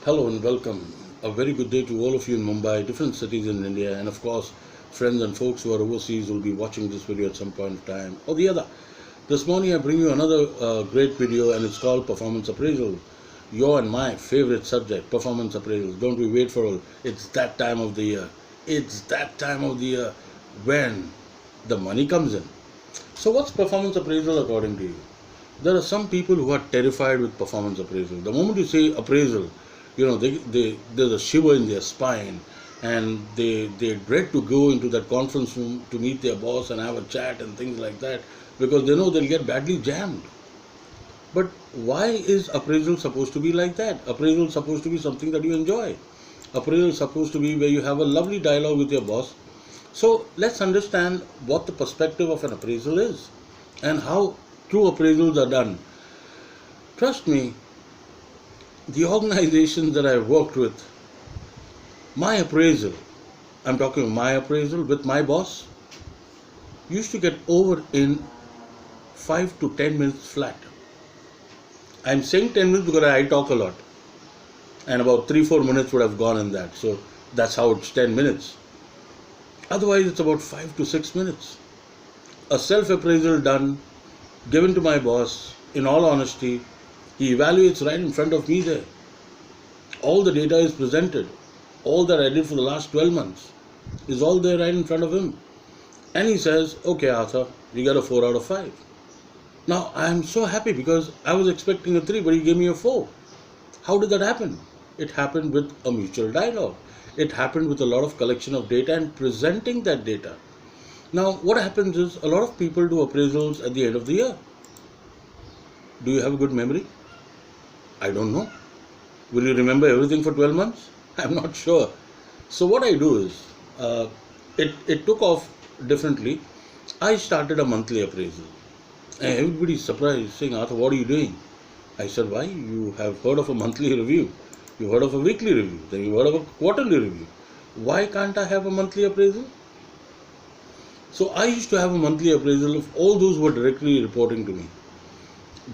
Hello and welcome. A very good day to all of you in Mumbai, different cities in India, and of course, friends and folks who are overseas will be watching this video at some point of time or the other. This morning, I bring you another great video, and it's called Performance Appraisal. Your and my favorite subject, performance appraisal. Don't we wait for all? It's that time of the year. It's that time of the year when the money comes in. So, what's performance appraisal according to you? There are some people who are terrified with performance appraisal. The moment you say appraisal, there's a shiver in their spine, and they dread to go into that conference room to meet their boss and have a chat and things like that because they know they'll get badly jammed. But why is appraisal supposed to be like that? Appraisal is supposed to be something that you enjoy. Appraisal is supposed to be where you have a lovely dialogue with your boss. So let's understand what the perspective of an appraisal is and how true appraisals are done. Trust me, the organizations that I've worked with, my appraisal, I'm talking my appraisal with my boss, used to get over in 5 to 10 minutes flat. I'm saying 10 minutes because I talk a lot, and about 3-4 minutes would have gone in that. So that's how it's 10 minutes. Otherwise, it's about 5 to 6 minutes. A self appraisal done, given to my boss, in all honesty, he evaluates right in front of me there. All the data is presented. All that I did for the last 12 months is all there right in front of him. And he says, okay, Arthur, you got a 4 out of 5. Now, I am so happy because I was expecting a 3, but he gave me a 4. How did that happen? It happened with a mutual dialogue. It happened with a lot of collection of data and presenting that data. Now, what happens is a lot of people do appraisals at the end of the year. Do you have a good memory? I don't know. Will you remember everything for 12 months? I'm not sure. So what I do is, it took off differently. I started a monthly appraisal. And everybody's surprised, saying, Arthur, what are you doing? I said, why? You have heard of a monthly review. You've heard of a weekly review. Then you've heard of a quarterly review. Why can't I have a monthly appraisal? So I used to have a monthly appraisal of all those who were directly reporting to me.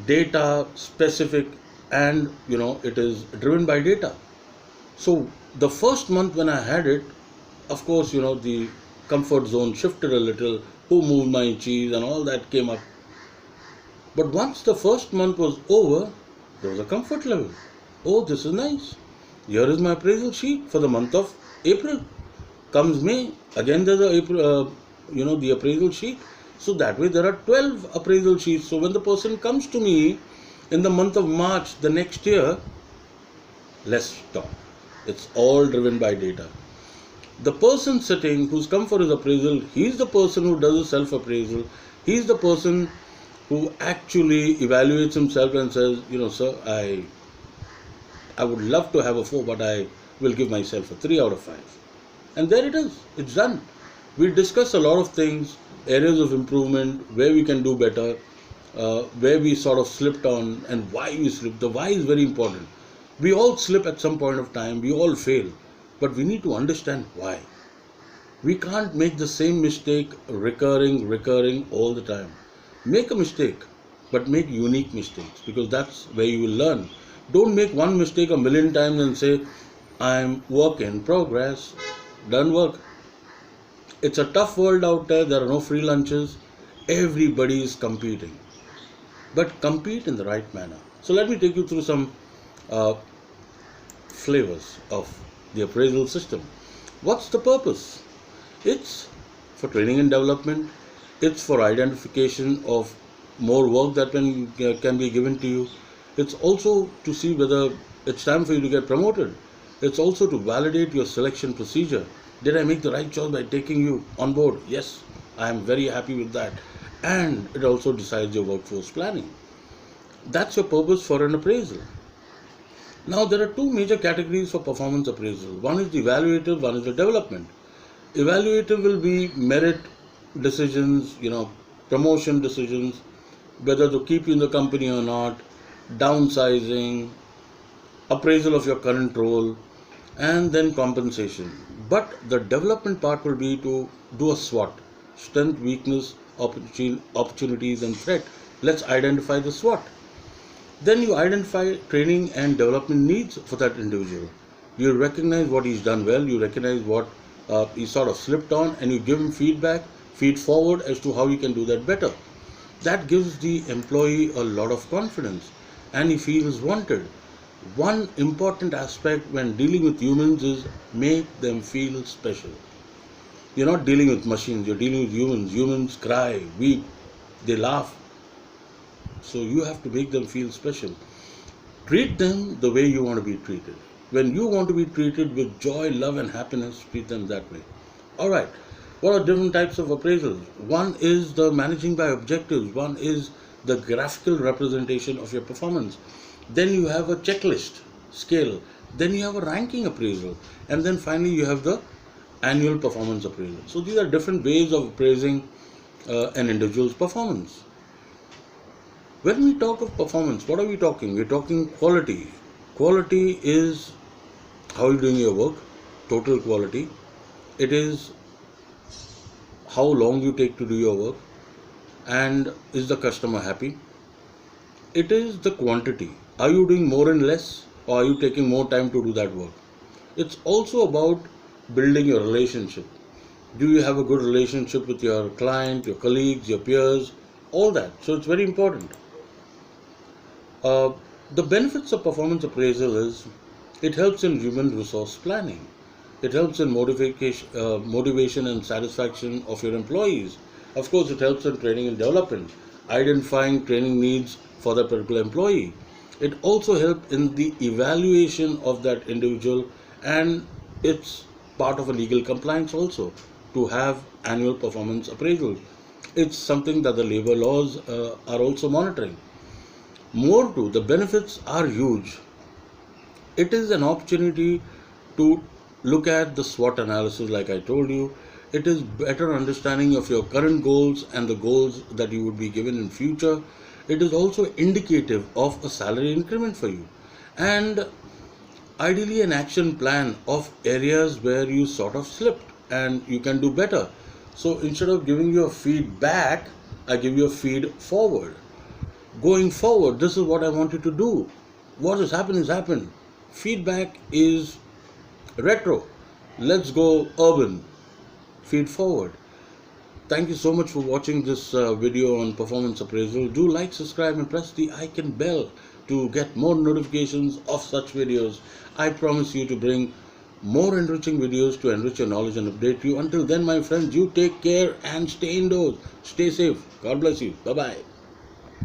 Data specific, and it is driven by data. So the first month when I had it, of course, the comfort zone shifted a little, who moved my cheese and all that came up. But once the first month was over, there was a comfort level. Oh, this is nice. Here is my appraisal sheet for the month of April. Comes May, again there's the appraisal sheet. So that way there are 12 appraisal sheets. So when the person comes to me in the month of March the next year, let's talk. It's all driven by data. The person sitting who's come for his appraisal, he's the person who does a self-appraisal. He's the person who actually evaluates himself and says, sir, I would love to have a 4, but I will give myself a 3 out of 5. And there it is. It's done. We discuss a lot of things, areas of improvement, where we can do better, where we sort of slipped on, and why we slipped. The why is very important. We all slip at some point of time. We all fail. But we need to understand why. We can't make the same mistake recurring all the time. Make a mistake, but make unique mistakes, because that's where you will learn. Don't make one mistake a million times and say, I'm work in progress, done work. It's a tough world out there. There are no free lunches. Everybody is competing. But compete in the right manner. So let me take you through some flavors of the appraisal system. What's the purpose? It's for training and development. It's for identification of more work that can be given to you. It's also to see whether it's time for you to get promoted. It's also to validate your selection procedure. Did I make the right choice by taking you on board? Yes, I am very happy with that. And it also decides your workforce planning. That's your purpose for an appraisal. Now, there are two major categories for performance appraisal. One is the evaluative, one is the development. Evaluative will be merit decisions, promotion decisions, whether to keep you in the company or not, downsizing, appraisal of your current role, and then compensation. But the development part will be to do a SWOT, strength, weakness, opportunities and threat. Let's identify the SWOT. Then you identify training and development needs for that individual. You recognize what he's done well, you recognize what he sort of slipped on, and you give him feedback, feed forward as to how he can do that better. That gives the employee a lot of confidence and he feels wanted. One important aspect when dealing with humans is make them feel special. You're not dealing with machines, you're dealing with humans. Humans cry, weep, they laugh. So you have to make them feel special. Treat them the way you want to be treated. When you want to be treated with joy, love, and happiness, treat them that way. Alright, what are different types of appraisals? One is the managing by objectives, one is the graphical representation of your performance. Then you have a checklist scale, then you have a ranking appraisal, and then finally you have the annual performance appraisal. So these are different ways of appraising an individual's performance. When we talk of performance, what are we talking? We're talking quality. Quality is how you're doing your work, total quality. It is how long you take to do your work, and is the customer happy? It is the quantity. Are you doing more and less, or are you taking more time to do that work? It's also about building your relationship. Do you have a good relationship with your client, your colleagues, your peers, all that? So it's very important. The benefits of performance appraisal is it helps in human resource planning. It helps in motivation and satisfaction of your employees. Of course, it helps in training and development, identifying training needs for that particular employee. It also helps in the evaluation of that individual, and it's part of a legal compliance also to have annual performance appraisals. It's something that the labor laws are also monitoring. More to, the benefits are huge. It is an opportunity to look at the SWOT analysis like I told you. It is better understanding of your current goals and the goals that you would be given in future. It is also indicative of a salary increment for you, and ideally an action plan of areas where you sort of slipped and you can do better. So instead of giving you a feedback, I give you a feed forward. Going forward, this is what I want you to do. What has happened has happened. Feedback is retro. Let's go urban. Feed forward. Thank you so much for watching this video on performance appraisal. Do like, subscribe, and press the icon bell to get more notifications of such videos. I promise you to bring more enriching videos to enrich your knowledge and update you. Until then, my friends, you take care and stay indoors. Stay safe. God bless you. Bye-bye.